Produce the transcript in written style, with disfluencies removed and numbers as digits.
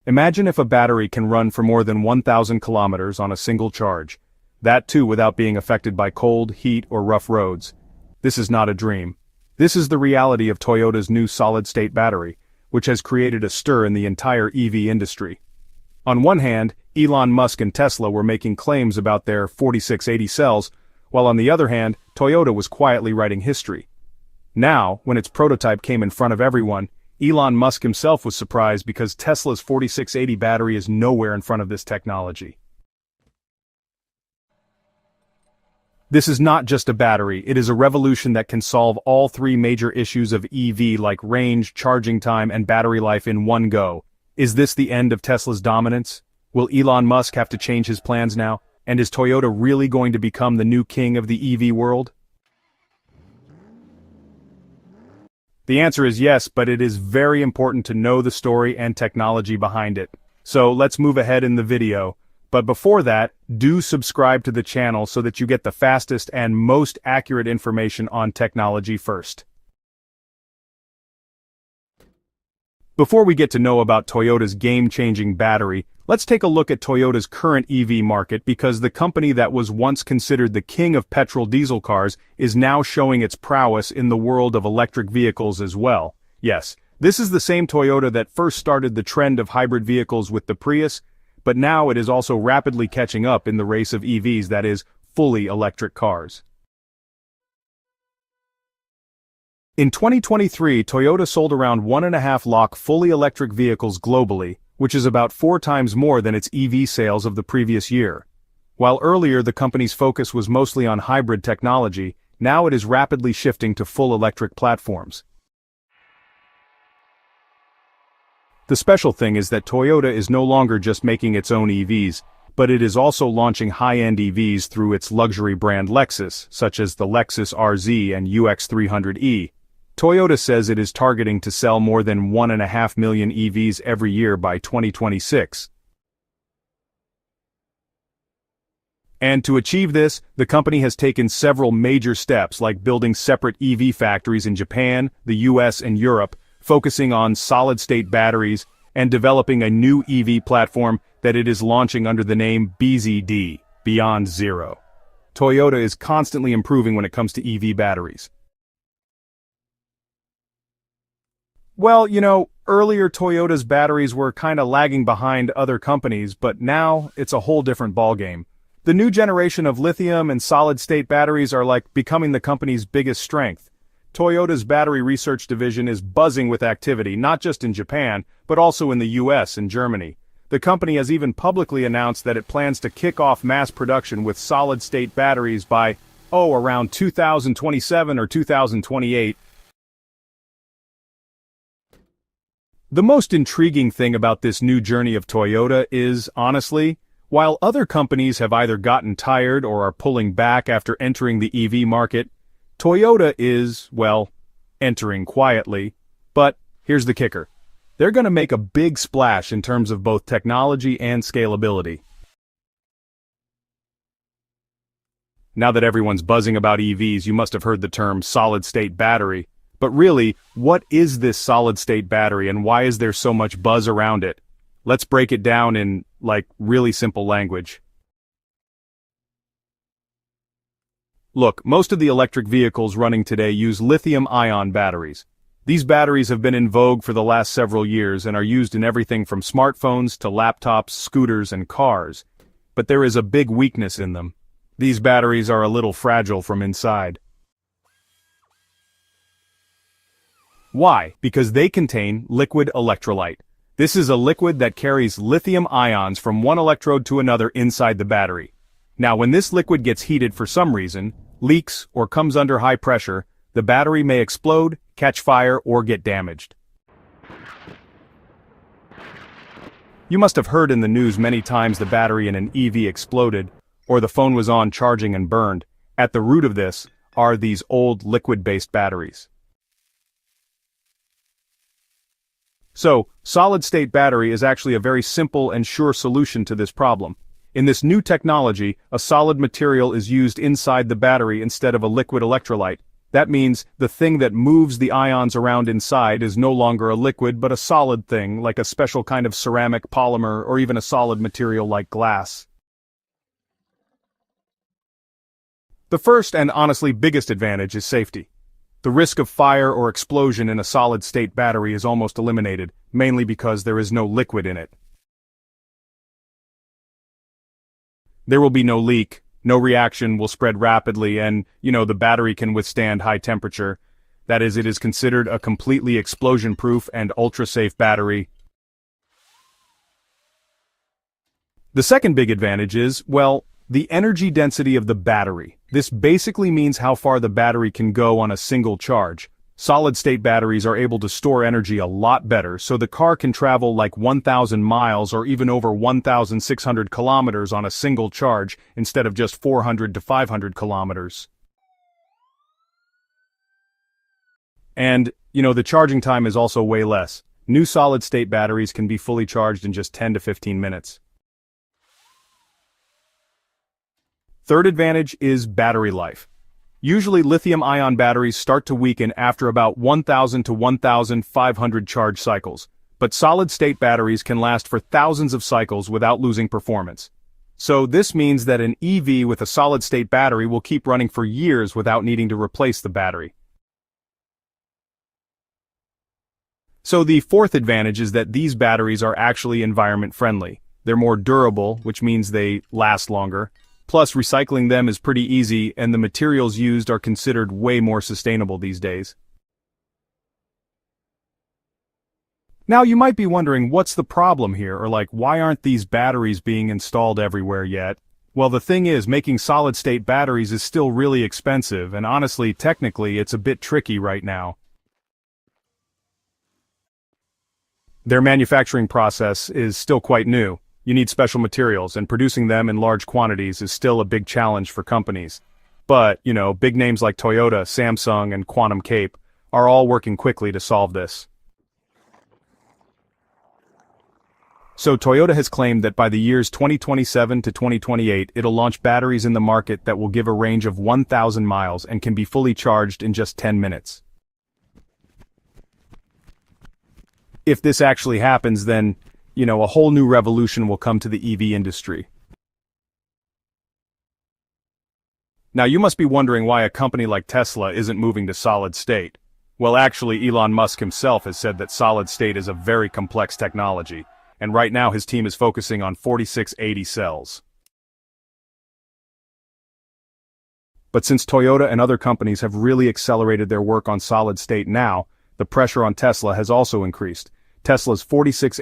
Imagine if a battery can run for more than 1,000 kilometers on a single charge. That too without being affected by cold, heat, or rough roads. This is not a dream. This is the reality of Toyota's new solid-state battery, which has created a stir in the entire EV industry. On one hand, Elon Musk and Tesla were making claims about their 4680 cells, while on the other hand, Toyota was quietly writing history. Now, when its prototype came in front of everyone, Elon Musk himself was surprised because Tesla's 4680 battery is nowhere in front of this technology. This is not just a battery, it is a revolution that can solve all three major issues of EV like range, charging time, and battery life in one go. Is this the end of Tesla's dominance? Will Elon Musk have to change his plans now? And is Toyota really going to become the new king of the EV world? The answer is yes, but it is very important to know the story and technology behind it. So let's move ahead in the video. But before that, do subscribe to the channel so that you get the fastest and most accurate information on technology first. Before we get to know about Toyota's game-changing battery, let's take a look at Toyota's current EV market because the company that was once considered the king of petrol diesel cars is now showing its prowess in the world of electric vehicles as well. Yes, this is the same Toyota that first started the trend of hybrid vehicles with the Prius, but now it is also rapidly catching up in the race of EVs, that is, fully electric cars. In 2023, Toyota sold around 1.5 lakh fully electric vehicles globally, which is about 4 times more than its EV sales of the previous year. While earlier the company's focus was mostly on hybrid technology, now it is rapidly shifting to full electric platforms. The special thing is that Toyota is no longer just making its own EVs, but it is also launching high-end EVs through its luxury brand Lexus, such as the Lexus RZ and UX300e. Toyota says it is targeting to sell more than 1.5 million EVs every year by 2026. And to achieve this, the company has taken several major steps like building separate EV factories in Japan, the US and Europe, focusing on solid-state batteries, and developing a new EV platform that it is launching under the name BZD, Beyond Zero. Toyota is constantly improving when it comes to EV batteries. Well, earlier Toyota's batteries were kinda lagging behind other companies, but now it's a whole different ballgame. The new generation of lithium and solid-state batteries are like becoming the company's biggest strength. Toyota's battery research division is buzzing with activity, not just in Japan, but also in the US and Germany. The company has even publicly announced that it plans to kick off mass production with solid-state batteries by, around 2027 or 2028. The most intriguing thing about this new journey of Toyota is, honestly, while other companies have either gotten tired or are pulling back after entering the EV market, Toyota is, entering quietly. But here's the kicker. They're going to make a big splash in terms of both technology and scalability. Now that everyone's buzzing about EVs, you must have heard the term solid-state battery. But really, what is this solid-state battery and why is there so much buzz around it? Let's break it down in, really simple language. Look, most of the electric vehicles running today use lithium-ion batteries. These batteries have been in vogue for the last several years and are used in everything from smartphones to laptops, scooters, and cars. But there is a big weakness in them. These batteries are a little fragile from inside. Why? Because they contain liquid electrolyte. This is a liquid that carries lithium ions from one electrode to another inside the battery. Now, when this liquid gets heated for some reason, leaks, or comes under high pressure, the battery may explode, catch fire, or get damaged. You must have heard in the news many times the battery in an EV exploded, or the phone was on charging and burned. At the root of this are these old liquid-based batteries. So, solid-state battery is actually a very simple and sure solution to this problem. In this new technology, a solid material is used inside the battery instead of a liquid electrolyte. That means the thing that moves the ions around inside is no longer a liquid but a solid thing, like a special kind of ceramic, polymer, or even a solid material like glass. The first and honestly biggest advantage is safety. The risk of fire or explosion in a solid-state battery is almost eliminated, mainly because there is no liquid in it. There will be no leak, no reaction will spread rapidly, and, the battery can withstand high temperature. That is, it is considered a completely explosion-proof and ultra-safe battery. The second big advantage is, well, the energy density of the battery. This basically means how far the battery can go on a single charge. Solid-state batteries are able to store energy a lot better, so the car can travel like 1,000 miles or even over 1,600 kilometers on a single charge instead of just 400 to 500 kilometers. And, the charging time is also way less. New solid-state batteries can be fully charged in just 10 to 15 minutes. Third advantage is battery life. Usually lithium-ion batteries start to weaken after about 1,000 to 1,500 charge cycles, but solid-state batteries can last for thousands of cycles without losing performance. So this means that an EV with a solid-state battery will keep running for years without needing to replace the battery. So the fourth advantage is that these batteries are actually environment-friendly. They're more durable, which means they last longer. Plus, recycling them is pretty easy, and the materials used are considered way more sustainable these days. Now you might be wondering, what's the problem here, or why aren't these batteries being installed everywhere yet? Well, the thing is, making solid-state batteries is still really expensive, and honestly, technically, it's a bit tricky right now. Their manufacturing process is still quite new. You need special materials, and producing them in large quantities is still a big challenge for companies. But, big names like Toyota, Samsung, and Quantum Cape are all working quickly to solve this. So Toyota has claimed that by the years 2027 to 2028, it'll launch batteries in the market that will give a range of 1,000 miles and can be fully charged in just 10 minutes. If this actually happens, then a whole new revolution will come to the EV industry. Now you must be wondering why a company like Tesla isn't moving to solid state. Well, actually, Elon Musk himself has said that solid state is a very complex technology, and right now his team is focusing on 4680 cells. But since Toyota and other companies have really accelerated their work on solid state now, the pressure on Tesla has also increased. Tesla's 4680